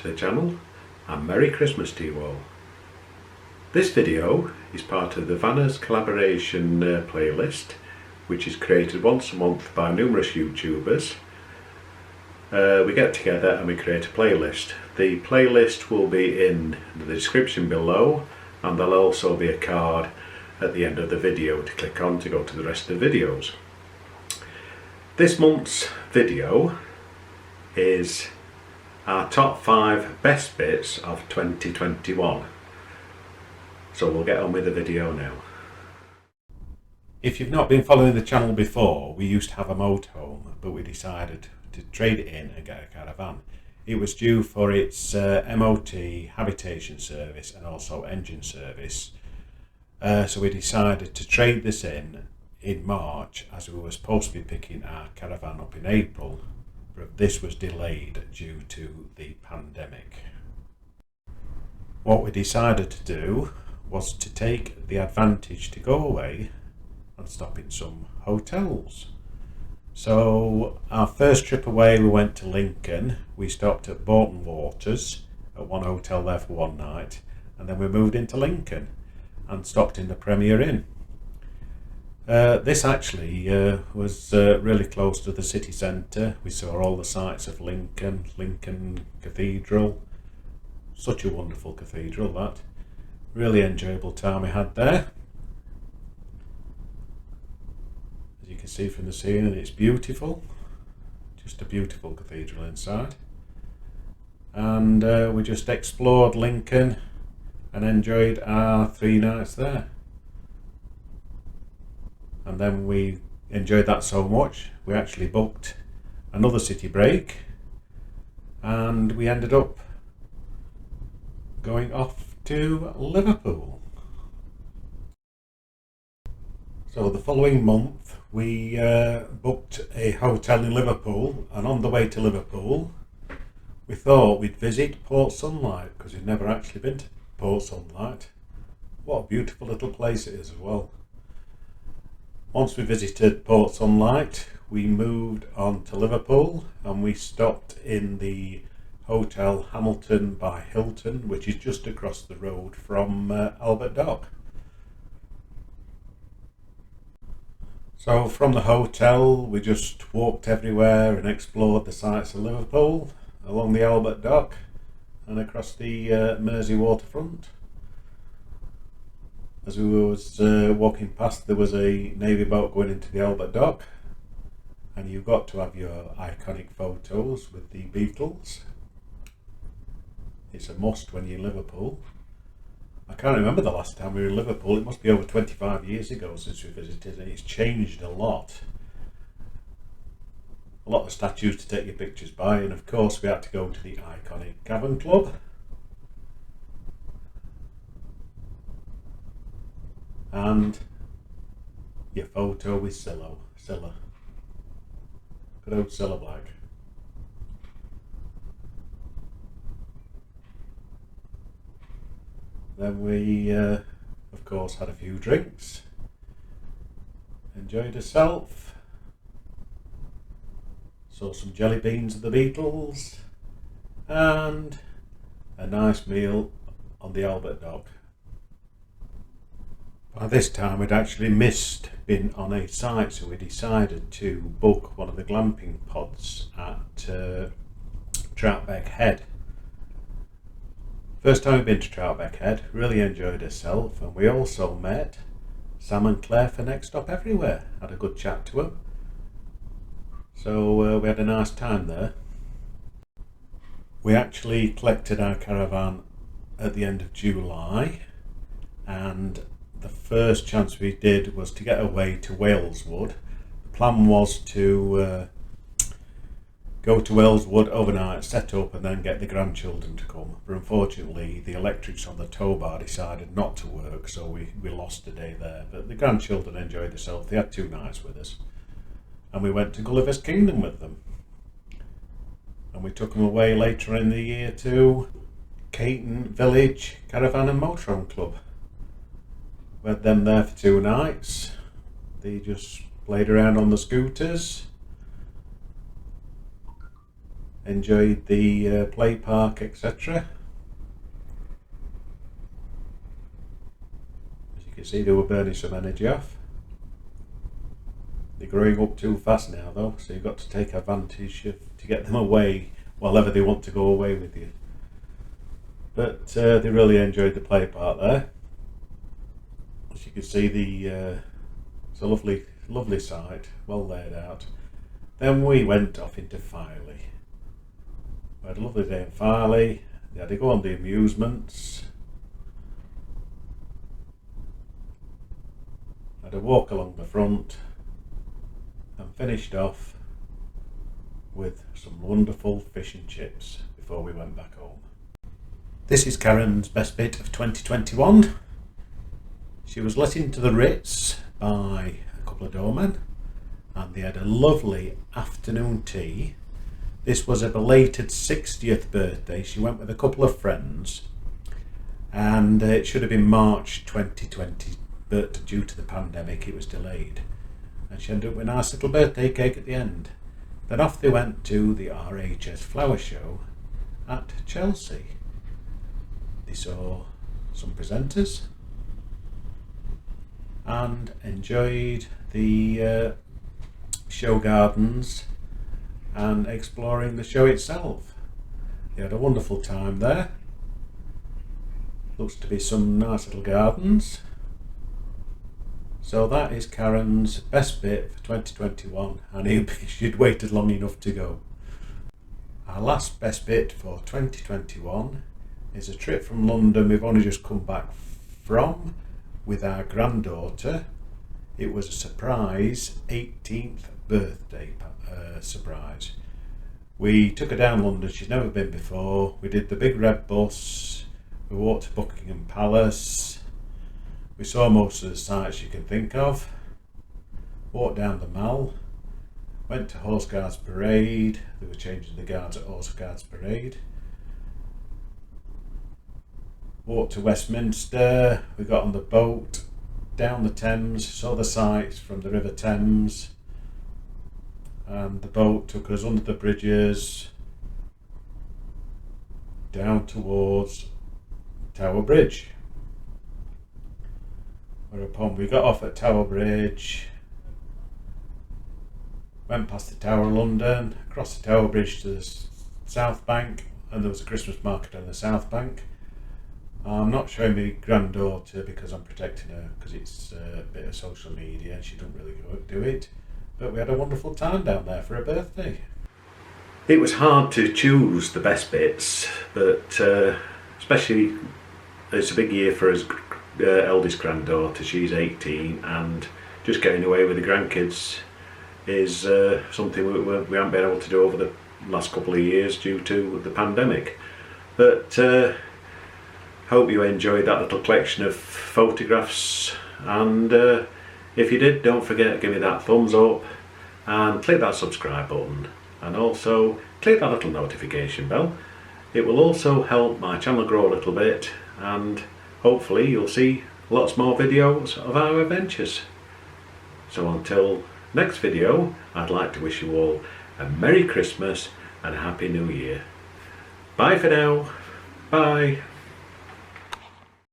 to the channel and Merry Christmas to you all. This video is part of the Vanners collaboration playlist, which is created once a month by numerous YouTubers. We get together and we create a playlist. The playlist will be in the description below, and there'll also be a card at the end of the video to click on to go to the rest of the videos. This month's video is our top 5 best bits of 2021. So we'll get on with the video now. If you've not been following the channel before, we used to have a motorhome, but we decided to trade it in and get a caravan. It was due for its MOT, habitation service and also engine service. So we decided to trade this in March, as we were supposed to be picking our caravan up in April. But this was delayed due to the pandemic. What we decided to do was to take the advantage to go away and stop in some hotels. So our first trip away, we went to Lincoln. We stopped at Bourton Waters at one hotel there for one night, and then we moved into Lincoln and stopped in the Premier Inn. This actually was really close to the city centre. We saw all the sights of Lincoln Cathedral. Such a wonderful cathedral, that. Really enjoyable time we had there. As you can see from the scene, it's beautiful. Just a beautiful cathedral inside. And we just explored Lincoln and enjoyed our 3 nights there. And then we enjoyed that so much, we actually booked another city break, and we ended up going off to Liverpool. So the following month we booked a hotel in Liverpool, and on the way to Liverpool we thought we'd visit Port Sunlight, because we'd never actually been to Port Sunlight. What a beautiful little place it is as well. Once we visited Port Sunlight, we moved on to Liverpool and we stopped in the Hotel Hamilton by Hilton, which is just across the road from Albert Dock. So from the hotel we just walked everywhere and explored the sights of Liverpool along the Albert Dock and across the Mersey waterfront. As we was walking past, there was a navy boat going into the Albert Dock, and you've got to have your iconic photos with the Beatles. It's a must when you're in Liverpool. I can't remember the last time we were in Liverpool. It must be over 25 years ago since we visited, and it's changed a lot. A lot of statues to take your pictures by, and of course we had to go to the iconic Caravan Club. And your photo with Ttxela. Good old Ttxela Black. Then we, of course, had a few drinks, enjoyed ourselves, saw some jelly beans of the Beatles, and a nice meal on the Albert Dock. By this time we'd actually missed being on a site, so we decided to book one of the glamping pods at Troutbreak Head. First time we've been to Troutbreak Head, really enjoyed ourselves, and we also met Sam and Claire for Next Stop Everywhere. Had a good chat to them. So we had a nice time there. We actually collected our caravan at the end of July, and the first chance we did was to get away to Waleswood. The plan was to go to Waleswood overnight, set up, and then get the grandchildren to come. But unfortunately the electrics on the tow bar decided not to work, so we lost a day there. But the grandchildren enjoyed themselves. They had 2 nights with us, and we went to Gulliver's Kingdom with them, and we took them away later in the year to Caton Village Caravan and Motorhome Club. We had them there for 2 nights. They just played around on the scooters, enjoyed the play park, etc. As you can see, they were burning some energy off. They're growing up too fast now though, so you've got to take advantage to get them away whenever they want to go away with you. But they really enjoyed the play park there. As you can see, it's a lovely site, well laid out. Then we went off into Filey. We had a lovely day in Filey. They had to go on the amusements. Had a walk along the front and finished off with some wonderful fish and chips before we went back home. This is Karen's best bit of 2021. She was let into the Ritz by a couple of doormen and they had a lovely afternoon tea. This was a belated 60th birthday. She went with a couple of friends and it should have been March 2020, but due to the pandemic it was delayed. And she ended up with a nice little birthday cake at the end. Then off they went to the RHS flower show at Chelsea. They saw some presenters and enjoyed the show gardens and exploring the show itself. They had a wonderful time there. Looks to be some nice little gardens. So that is Karen's best bit for 2021, and she'd waited long enough to go. Our last best bit for 2021 is a trip from London we've only just come back from with our granddaughter. It was a surprise 18th birthday surprise. We took her down London, she's never been before. We did the big red bus, we walked to Buckingham Palace, we saw most of the sights you can think of, walked down the Mall, went to Horse Guards Parade. They were changing the guards at Horse Guards Parade. Walked to Westminster, we got on the boat, down the Thames, saw the sights from the River Thames, and the boat took us under the bridges, down towards Tower Bridge. Whereupon we got off at Tower Bridge, went past the Tower of London, across the Tower Bridge to the South Bank, and there was a Christmas market on the South Bank. I'm not showing my granddaughter because I'm protecting her, because it's a bit of social media and she doesn't really do it. But we had a wonderful time down there for her birthday. It was hard to choose the best bits, but especially it's a big year for us eldest granddaughter. She's 18 and just getting away with the grandkids is something we haven't been able to do over the last couple of years due to the pandemic. But hope you enjoyed that little collection of photographs, and if you did, don't forget to give me that thumbs up and click that subscribe button, and also click that little notification bell. It will also help my channel grow a little bit, and hopefully you'll see lots more videos of our adventures. So until next video, I'd like to wish you all a Merry Christmas and a Happy New Year. Bye for now. Bye.